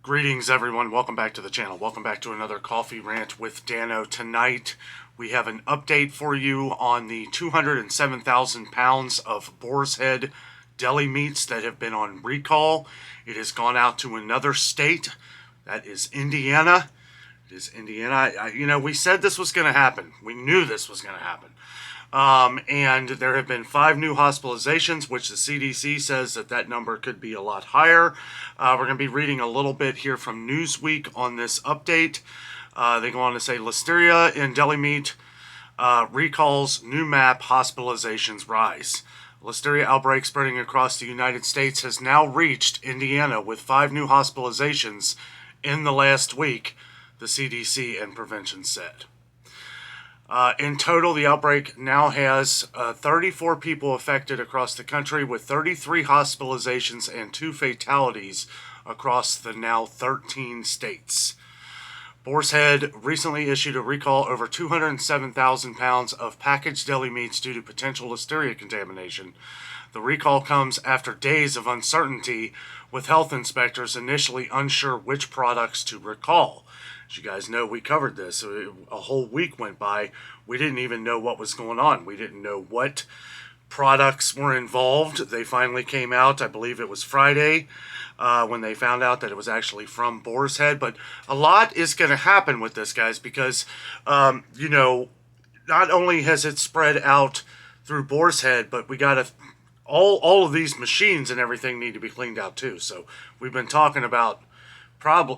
Greetings, everyone. Welcome back to the channel. Welcome back to another Coffee Rant with Dano. Tonight, we have an update for you on the 207,000 pounds of Boar's Head deli meats that have been on recall. It has gone out to another state. That is Indiana. It is Indiana. We said this was going to happen. We knew this was going to happen. And there have been 5 new hospitalizations, which the CDC says that number could be a lot higher. We're going to be reading a little bit here from Newsweek on this update. They go on to say, Listeria in deli meat recalls, new map, hospitalizations rise. Listeria outbreak spreading across the United States has now reached Indiana with 5 new hospitalizations in the last week, the CDC and prevention said. In total, the outbreak now has 34 people affected across the country, with 33 hospitalizations and 2 fatalities across the now 13 states. Boar's Head recently issued a recall over 207,000 pounds of packaged deli meats due to potential Listeria contamination. The recall comes after days of uncertainty, with health inspectors initially unsure which products to recall. As you guys know, we covered this. A whole week went by. We didn't even know what was going on. We didn't know what products were involved. They finally came out, I believe it was Friday, when they found out that it was actually from Boar's Head. But a lot is going to happen with this, guys, because, not only has it spread out through Boar's Head, but we got to... All of these machines and everything need to be cleaned out too. So we've been talking about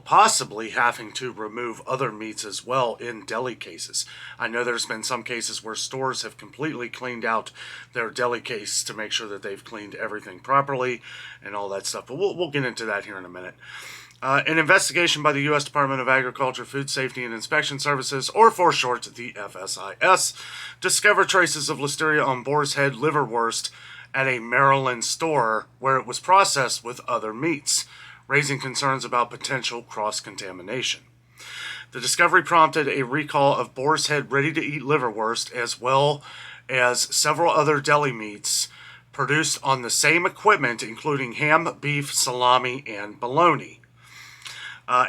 possibly having to remove other meats as well in deli cases. I know there's been some cases where stores have completely cleaned out their deli case to make sure that they've cleaned everything properly and all that stuff. But we'll get into that here in a minute. An investigation by the U.S. Department of Agriculture, Food Safety and Inspection Services, or for short, the FSIS, discovered traces of Listeria on Boar's Head liverwurst at a Maryland store where it was processed with other meats, raising concerns about potential cross-contamination. The discovery prompted a recall of Boar's Head ready-to-eat liverwurst, as well as several other deli meats produced on the same equipment, including ham, beef, salami, and bologna.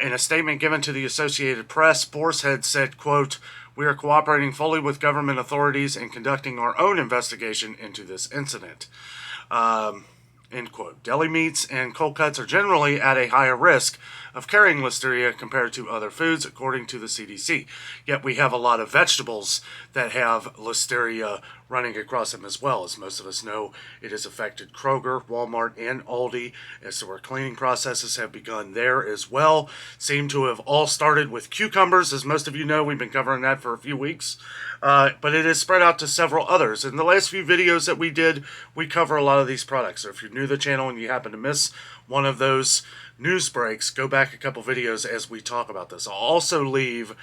In a statement given to the Associated Press, Boar's Head said, quote, "We are cooperating fully with government authorities and conducting our own investigation into this incident." End quote. Deli meats and cold cuts are generally at a higher risk of carrying Listeria compared to other foods, according to the CDC. Yet we have a lot of vegetables that have Listeria running across them as well. As most of us know, it has affected Kroger, Walmart, and Aldi, and so our cleaning processes have begun there as well. Seem to have all started with cucumbers. As most of you know, we've been covering that for a few weeks. But it has spread out to several others. In the last few videos that we did, we cover a lot of these products. So if you're new to the channel and you happen to miss one of those news breaks, go back a couple videos as we talk about this. I'll also leave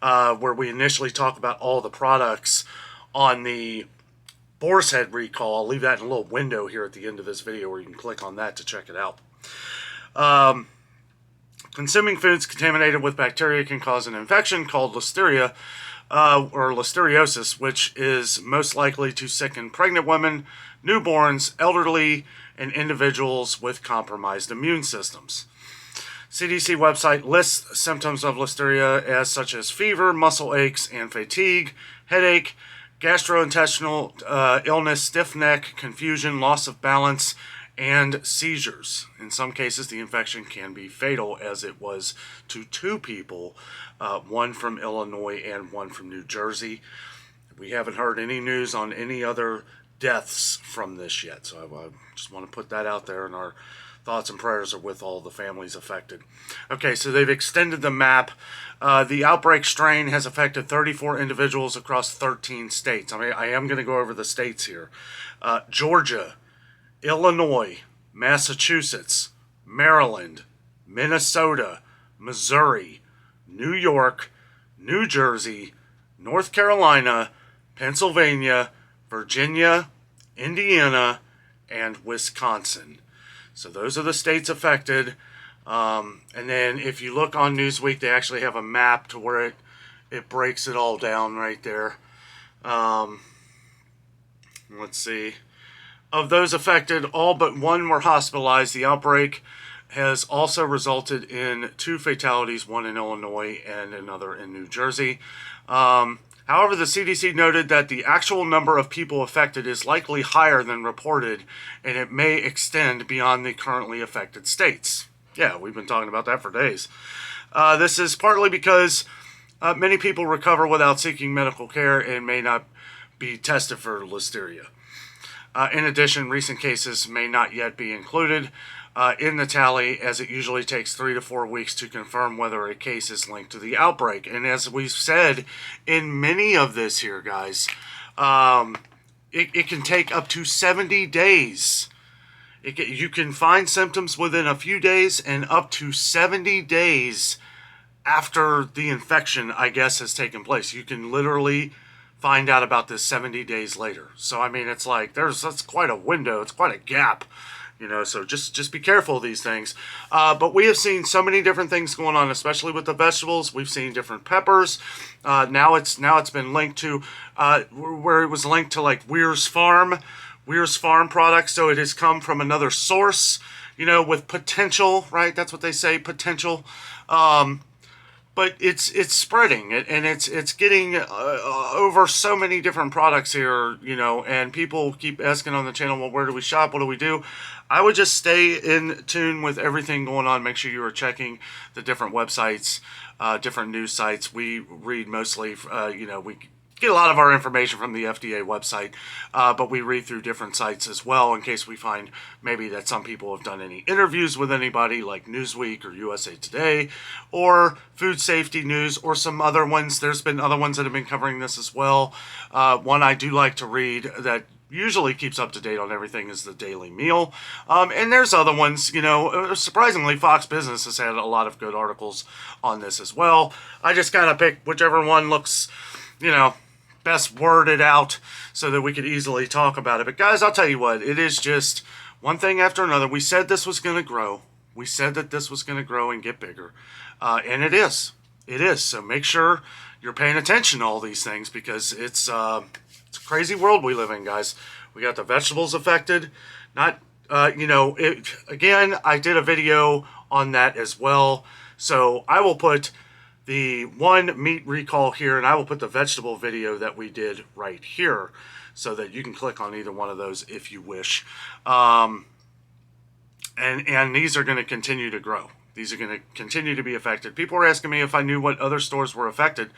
where we initially talk about all the products on the Boar's Head recall. I'll leave that in a little window here at the end of this video where you can click on that to check it out. Consuming foods contaminated with bacteria can cause an infection called Listeria, or listeriosis, which is most likely to sicken pregnant women, newborns, elderly, and individuals with compromised immune systems. CDC website lists symptoms of Listeria as such as fever, muscle aches and fatigue, headache, gastrointestinal illness, stiff neck, confusion, loss of balance, and seizures. In some cases, the infection can be fatal, as it was to 2 people, one from Illinois and one from New Jersey. We haven't heard any news on any other deaths from this yet, so I just want to put that out there, and our thoughts and prayers are with all the families affected. Okay, so they've extended the map. The outbreak strain has affected 34 individuals across 13 states. I am going to go over the states here. Georgia, Illinois, Massachusetts, Maryland, Minnesota, Missouri, New York, New Jersey, North Carolina, Pennsylvania, Virginia, Indiana, and Wisconsin. So those are the states affected. And then if you look on Newsweek, they actually have a map to where it breaks it all down right there. Let's see. Of those affected, all but one were hospitalized. The outbreak has also resulted in 2 fatalities, one in Illinois and another in New Jersey. However, the CDC noted that the actual number of people affected is likely higher than reported, and it may extend beyond the currently affected states. Yeah, we've been talking about that for days. This is partly because many people recover without seeking medical care and may not be tested for Listeria. In addition, recent cases may not yet be included in the tally, as it usually takes 3 to 4 weeks to confirm whether a case is linked to the outbreak. And as we've said in many of this here, guys, it can take up to 70 days. You can find symptoms within a few days and up to 70 days after the infection, I guess, has taken place. You can literally find out about this 70 days later. So, I mean, it's like that's quite a window. It's quite a gap. So just be careful of these things. But we have seen so many different things going on, especially with the vegetables. We've seen different peppers. Now it's been linked to where it was linked to like Weir's Farm products. So it has come from another source, with potential, right? That's what they say, potential. But it's spreading, and it's getting over so many different products here, and people keep asking on the channel, well, where do we shop? What do we do? I would just stay in tune with everything going on. Make sure you are checking the different websites, different news sites. We read mostly, we get a lot of our information from the FDA website, but we read through different sites as well in case we find maybe that some people have done any interviews with anybody like Newsweek or USA Today or Food Safety News or some other ones. There's been other ones that have been covering this as well. One I do like to read that usually keeps up to date on everything is the Daily Meal. And there's other ones, surprisingly, Fox Business has had a lot of good articles on this as well. I just kind of picked whichever one looks, best worded out so that we could easily talk about it. But guys, I'll tell you what, it is just one thing after another. We said this was going to grow. We said that this was going to grow and get bigger. And it is. It is. So make sure you're paying attention to all these things because it's a crazy world we live in, guys. We got the vegetables affected. Again, I did a video on that as well. So I will put the one meat recall here, and I will put the vegetable video that we did right here so that you can click on either one of those if you wish. And these are going to continue to grow. These are going to continue to be affected. People were asking me if I knew what other stores were affected.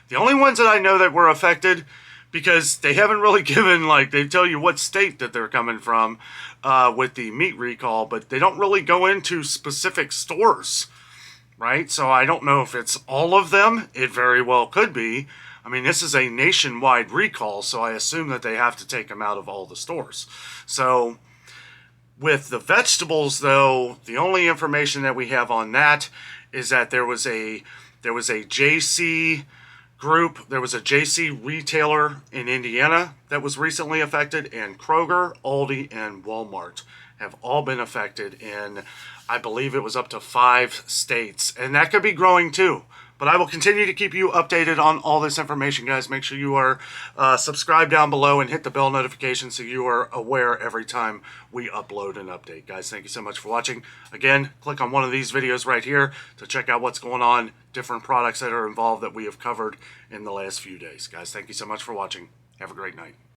The only ones that I know that were affected, because they haven't really given, they tell you what state that they're coming from with the meat recall, but they don't really go into specific stores. Right? So I don't know if it's all of them. It very well could be. I mean, this is a nationwide recall, so I assume that they have to take them out of all the stores. So with the vegetables, though, the only information that we have on that is that there was a JC group, there was a JC retailer in Indiana that was recently affected, and Kroger, Aldi, and Walmart have all been affected in, I believe it was up to 5 states. And that could be growing too. But I will continue to keep you updated on all this information, guys. Make sure you are subscribed down below and hit the bell notification so you are aware every time we upload an update. Guys, thank you so much for watching. Again, click on one of these videos right here to check out what's going on, different products that are involved that we have covered in the last few days. Guys, thank you so much for watching. Have a great night.